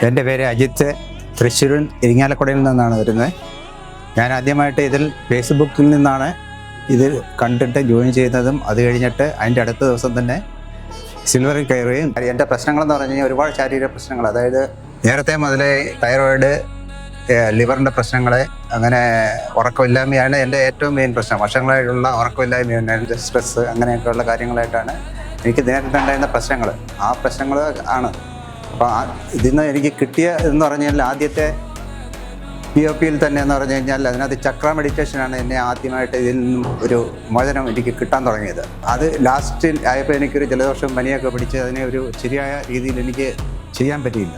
എൻ്റെ പേര് അജിത്ത്. തൃശ്ശൂർ ഇരിങ്ങാലക്കുടയിൽ നിന്നാണ് വരുന്നത്. ഞാൻ ആദ്യമായിട്ട് ഇതിൽ ഫേസ്ബുക്കിൽ നിന്നാണ് ഇത് കണ്ടിട്ട് ജോയിൻ ചെയ്യുന്നതും അത് കഴിഞ്ഞിട്ട് അതിൻ്റെ അടുത്ത ദിവസം തന്നെ സിൽവറിൽ കയറുകയും. എൻ്റെ പ്രശ്നങ്ങളെന്ന് പറഞ്ഞു കഴിഞ്ഞാൽ ഒരുപാട് ശാരീരിക പ്രശ്നങ്ങൾ, അതായത് നേരത്തെ മുതലേ തൈറോയിഡ്, ലിവറിൻ്റെ പ്രശ്നങ്ങൾ, അങ്ങനെ ഉറക്കമില്ലായ്മയാണ് എൻ്റെ ഏറ്റവും മെയിൻ പ്രശ്നം. വർഷങ്ങളായിട്ടുള്ള ഉറക്കമില്ലായ്മയാണ്, സ്ട്രെസ്സ്, അങ്ങനെയൊക്കെയുള്ള കാര്യങ്ങളായിട്ടാണ് എനിക്ക് നേരിട്ടുണ്ടായിരുന്ന പ്രശ്നങ്ങൾ. ആ പ്രശ്നങ്ങൾ ആണ്. അപ്പോൾ ഇതിൽ നിന്ന് എനിക്ക് കിട്ടിയ എന്ന് പറഞ്ഞു കഴിഞ്ഞാൽ ആദ്യത്തെ POPയിൽ തന്നെ എന്ന് പറഞ്ഞു കഴിഞ്ഞാൽ അതിനകത്ത് ചക്ര മെഡിറ്റേഷനാണ് എന്നെ ആദ്യമായിട്ട് ഇതിൽ നിന്നും ഒരു മോചനം എനിക്ക് കിട്ടാൻ തുടങ്ങിയത്. അത് ലാസ്റ്റിൽ ആയപ്പോൾ എനിക്കൊരു ജലദോഷം പനിയൊക്കെ പിടിച്ച് അതിനെ ഒരു ശരിയായ രീതിയിൽ എനിക്ക് ചെയ്യാൻ പറ്റിയില്ല.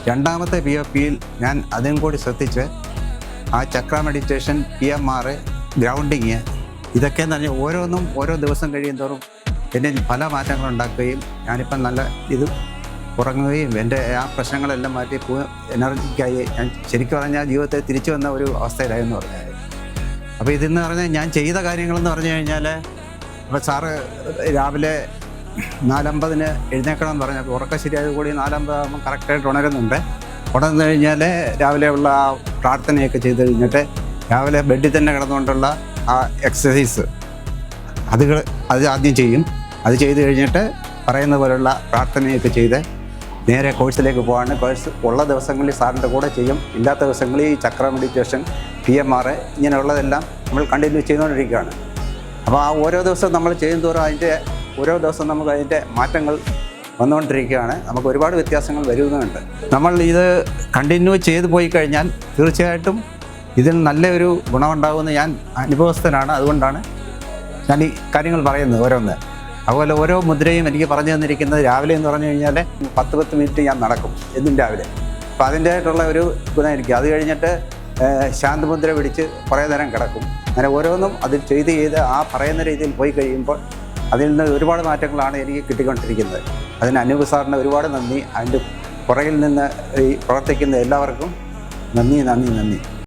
രണ്ടാമത്തെ POPയിൽ ഞാൻ അതും കൂടി ശ്രദ്ധിച്ച് ആ ചക്ര മെഡിറ്റേഷൻ, PMR, ഗ്രൗണ്ടിങ്, ഇതൊക്കെ എന്ന് പറഞ്ഞാൽ ഓരോന്നും ഓരോ ദിവസം കഴിയും തോറും എന്നെ പല മാറ്റങ്ങളുണ്ടാക്കുകയും ഞാനിപ്പം നല്ല ഇത് ഉറങ്ങുകയും എൻ്റെ ആ പ്രശ്നങ്ങളെല്ലാം മാറ്റി എനർജിക്കായി ഞാൻ ശരിക്കും പറഞ്ഞാൽ ജീവിതത്തെ തിരിച്ചു വന്ന ഒരു അവസ്ഥയിലായെന്ന് പറഞ്ഞാൽ. അപ്പോൾ ഇതെന്ന് പറഞ്ഞാൽ ഞാൻ ചെയ്ത കാര്യങ്ങളെന്ന് പറഞ്ഞു കഴിഞ്ഞാൽ, ഇപ്പോൾ സാറ് രാവിലെ 4:50 എഴുന്നേക്കണം എന്ന് പറഞ്ഞപ്പോൾ ഉറക്കം ശരിയായത് കൂടി 4:50 ആകുമ്പോൾ കറക്റ്റായിട്ട് ഉണരുന്നുണ്ട്. ഉണർന്നു കഴിഞ്ഞാൽ രാവിലെയുള്ള ആ പ്രാർത്ഥനയൊക്കെ ചെയ്ത് കഴിഞ്ഞിട്ട് രാവിലെ ബെഡിൽ തന്നെ കിടന്നുകൊണ്ടുള്ള ആ എക്സസൈസ് അത് ആദ്യം ചെയ്യും. അത് ചെയ്ത് കഴിഞ്ഞിട്ട് പറയുന്ന പോലുള്ള പ്രാർത്ഥനയൊക്കെ ചെയ്ത് നേരെ കോഴ്സിലേക്ക് പോവാണ്. കോഴ്സ് ഉള്ള ദിവസങ്ങളിൽ സാറിൻ്റെ കൂടെ ചെയ്യും, ഇല്ലാത്ത ദിവസങ്ങളിൽ ഈ ചക്ര മെഡിറ്റേഷൻ, PMR, ഇങ്ങനെയുള്ളതെല്ലാം നമ്മൾ കണ്ടിന്യൂ ചെയ്തുകൊണ്ടിരിക്കുകയാണ്. അപ്പോൾ ആ ഓരോ ദിവസവും നമ്മൾ ചെയ്യുന്തോറും അതിൻ്റെ ഓരോ ദിവസം നമുക്ക് അതിൻ്റെ മാറ്റങ്ങൾ വന്നുകൊണ്ടിരിക്കുകയാണ്. നമുക്ക് ഒരുപാട് വ്യത്യാസങ്ങൾ വരുന്നുണ്ട്. നമ്മൾ ഇത് കണ്ടിന്യൂ ചെയ്ത് പോയി കഴിഞ്ഞാൽ തീർച്ചയായിട്ടും ഇതിൽ നല്ലൊരു ഗുണമുണ്ടാകുമെന്ന് ഞാൻ അനുഭവസ്ഥനാണ്. അതുകൊണ്ടാണ് ഞാൻ ഈ കാര്യങ്ങൾ പറയുന്നത് ഓരോന്ന്. അതുപോലെ ഓരോ മുദ്രയും എനിക്ക് പറഞ്ഞു തന്നിരിക്കുന്നത് രാവിലെ എന്ന് പറഞ്ഞു കഴിഞ്ഞാൽ 10 മിനിറ്റ് ഞാൻ നടക്കും എന്നും രാവിലെ. അപ്പോൾ അതിൻ്റെതായിട്ടുള്ള ഒരു ഗുണമായിരിക്കും. അത് കഴിഞ്ഞിട്ട് ശാന്തമുദ്ര പിടിച്ച് കുറേ നേരം കിടക്കും. അങ്ങനെ ഓരോന്നും അത് ചെയ്ത് ആ പറയുന്ന രീതിയിൽ പോയി കഴിയുമ്പോൾ അതിൽ നിന്ന് ഒരുപാട് മാറ്റങ്ങളാണ് എനിക്ക് കിട്ടിക്കൊണ്ടിരിക്കുന്നത്. അതിന് അനൂപ് സാറിന് ഒരുപാട് നന്ദി. അതിൻ്റെ പുറകിൽ നിന്ന് ഈ പ്രവർത്തിക്കുന്ന എല്ലാവർക്കും നന്ദി.